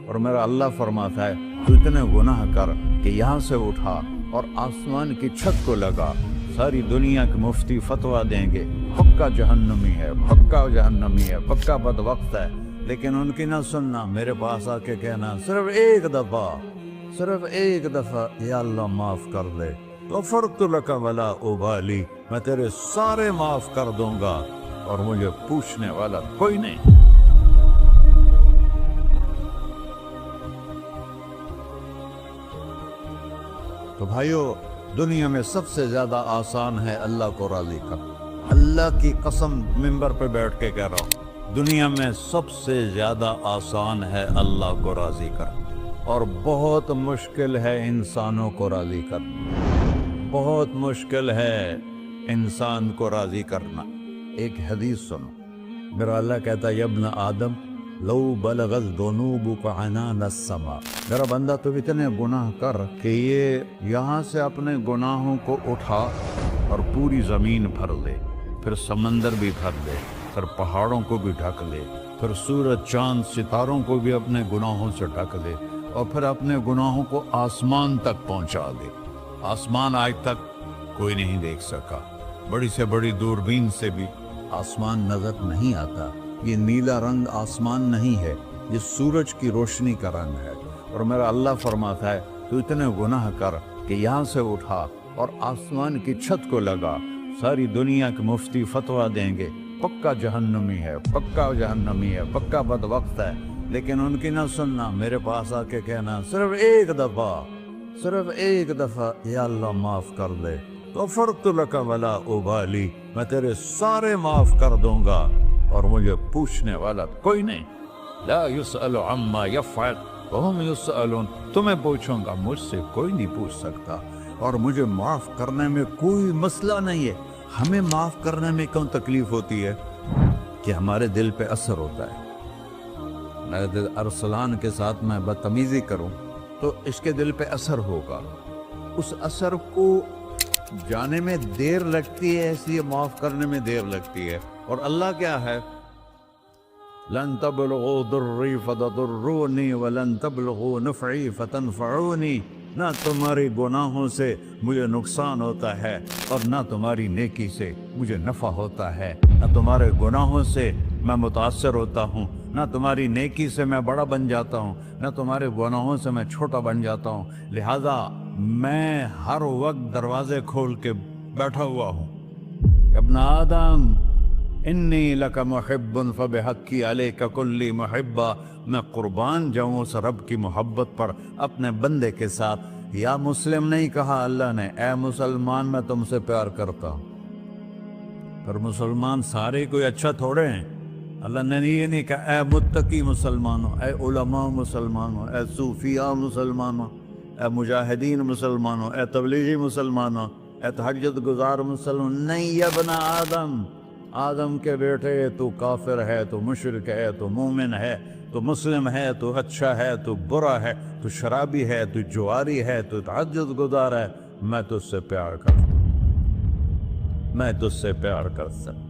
اور میرا اللہ فرماتا ہے تو اتنے گناہ کر کہ یہاں سے اٹھا اور آسمان کی چھت کو لگا، ساری دنیا کے مفتی فتویٰ دیں گے پکا جہنمی ہے، پکا جہنمی ہے، پکا بدبخت ہے، لیکن ان کی نہ سننا، میرے پاس آ کے کہنا صرف ایک دفعہ یا اللہ معاف کر دے، غفرت لک ولا ابالی، میں تیرے سارے معاف کر دوں گا اور مجھے پوچھنے والا کوئی نہیں۔ تو بھائیو، دنیا میں سب سے زیادہ آسان ہے اللہ کو راضی کرنا، اللہ کی قسم ممبر پہ بیٹھ کے کہہ رہا ہوں، دنیا میں سب سے زیادہ آسان ہے اللہ کو راضی کرنا، اور بہت مشکل ہے انسانوں کو راضی کرنا، بہت مشکل ہے انسان کو راضی کرنا۔ ایک حدیث سنو، میرا اللہ کہتا ہے یا ابن آدم لو بلغت ذنوبک عنان السماء، میرا بندہ تو اتنے گناہ کر کہ یہ یہاں سے اپنے گناہوں کو اٹھا اور پوری زمین بھر لے، پھر سمندر بھی بھر لے، پھر پہاڑوں کو بھی ڈھک لے، پھر سورج چاند ستاروں کو بھی اپنے گناہوں سے ڈھک لے، اور پھر اپنے گناہوں کو آسمان تک پہنچا دے۔ آسمان آج تک کوئی نہیں دیکھ سکا، بڑی سے بڑی دوربین سے بھی آسمان نظر نہیں آتا۔ یہ نیلا رنگ آسمان نہیں ہے، یہ سورج کی روشنی کا رنگ ہے۔ اور میرا اللہ فرماتا ہے تو اتنے گناہ کر کہ یہاں سے اٹھا اور آسمان کی چھت کو لگا، ساری دنیا کے مفتی فتویٰ دیں گے پکا جہنمی ہے، پکا جہنمی ہے، پکا بدبخت ہے، لیکن ان کی نہ سننا، میرے پاس آ کے کہنا صرف ایک دفعہ یا اللہ معاف کر دے، غفرت لک ولا ابالی، میں تیرے سارے معاف کر دوں گا اور مجھے پوچھنے والا کوئی نہیں۔ لا يسأل عما يفعل وهم يسألون، تمہیں پوچھوں گا، مجھ سے کوئی نہیں پوچھ سکتا، اور مجھے معاف کرنے میں کوئی مسئلہ نہیں ہے۔ ہمیں معاف کرنے میں کیوں تکلیف ہوتی ہے؟ کہ ہمارے دل پہ اثر ہوتا ہے۔ میرے دل ارسلان کے ساتھ میں بدتمیزی کروں تو اس کے دل پہ اثر ہوگا، اس اثر کو جانے میں دیر لگتی ہے، اس لیے معاف کرنے میں دیر لگتی ہے۔ اور اللہ کیا ہے؟ لن تبلغوا ضری فتضرونی ولن تبلغوا نفعی فتنفعونی، نہ تمہاری گناہوں سے مجھے نقصان ہوتا ہے اور نہ تمہاری نیکی سے مجھے نفع ہوتا ہے، نہ تمہارے گناہوں سے میں متاثر ہوتا ہوں، نہ تمہاری نیکی سے میں بڑا بن جاتا ہوں، نہ تمہارے گناہوں سے میں چھوٹا بن جاتا ہوں، لہذا میں ہر وقت دروازے کھول کے بیٹھا ہوا ہوں۔ ابن آدم انی لک محب فبحقی علیک کلی محبہ، میں قربان جاؤں اس رب کی محبت پر اپنے بندے کے ساتھ۔ یا مسلم نہیں کہا اللہ نے، اے مسلمان میں تم سے پیار کرتا ہوں۔ پر مسلمان سارے کوئی اچھا تھوڑے ہیں، اللہ نے یہ نہیں کہا اے متقی مسلمانوں، اے علماء مسلمانوں، اے صوفیاء مسلمانوں، اے مجاہدین مسلمانوں، اے تبلیغی مسلمانوں، اے تہجد گزار مسلمان، نہیں یا ابن آدم، آدم کے بیٹے، تو کافر ہے، تو مشرک ہے، تو مومن ہے، تو مسلم ہے، تو اچھا ہے، تو برا ہے، تو شرابی ہے، تو جواری ہے، تو تہجد گزار ہے، میں تجھ سے پیار کرتا ہوں، میں تجھ سے پیار کرتا ہوں۔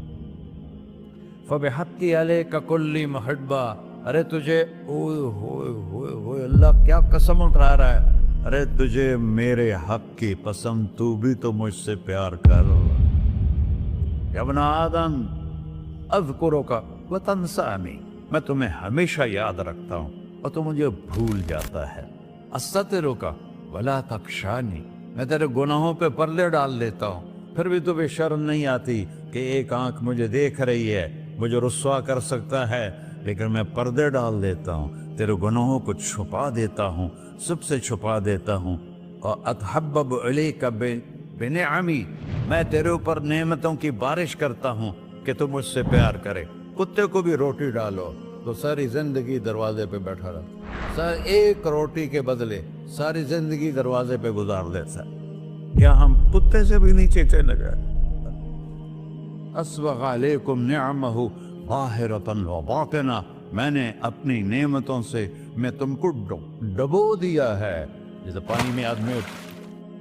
فبحقی علیک کلی محبہ، ارے تجھے اوئے ہوئے ہوئے ہوئے، اللہ کیا قسم اٹھا رہا ہے، ارے تجھے میرے حق کی قسم، تو بھی تو مجھ سے پیار کر۔ یا ابن آدم اذکرک وتنسانی، میں تمہیں ہمیشہ یاد رکھتا ہوں اور تو مجھے بھول جاتا ہے۔ استترک ولا تخشانی، میں تیرے گناہوں پہ پردے ڈال دیتا ہوں، پھر بھی تمہیں شرم نہیں آتی کہ ایک آنکھ مجھے دیکھ رہی ہے، مجھے رسوا کر سکتا ہے، لیکن میں پردے ڈال دیتا ہوں، تیرے گناہوں کو چھپا دیتا ہوں، سب سے چھپا دیتا ہوں۔ اور اتحبب الیک بنعمی، میں تیرے اوپر نعمتوں کی بارش کرتا ہوں کہ تو مجھ سے پیار کرے۔ کتے کو بھی روٹی ڈالو تو ساری زندگی دروازے پہ بیٹھا رہتا، ایک روٹی کے بدلے ساری زندگی دروازے پہ گزار دیتا ہے۔ کیا ہم کتے سے بھی نیچے چلے گئے؟ اسبغ علیکم نعمہ ظاہرۃ و باطنہ، میں نے اپنی نعمتوں سے میں تم کو ڈبو دیا ہے، جیسے پانی میں آدمی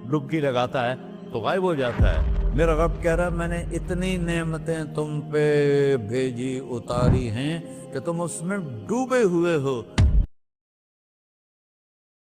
ڈبکی لگاتا ہے تو غائب ہو جاتا ہے۔ میرا رب کہہ رہا ہے میں نے اتنی نعمتیں تم پہ بھیجی، اتاری ہیں کہ تم اس میں ڈوبے ہوئے ہو،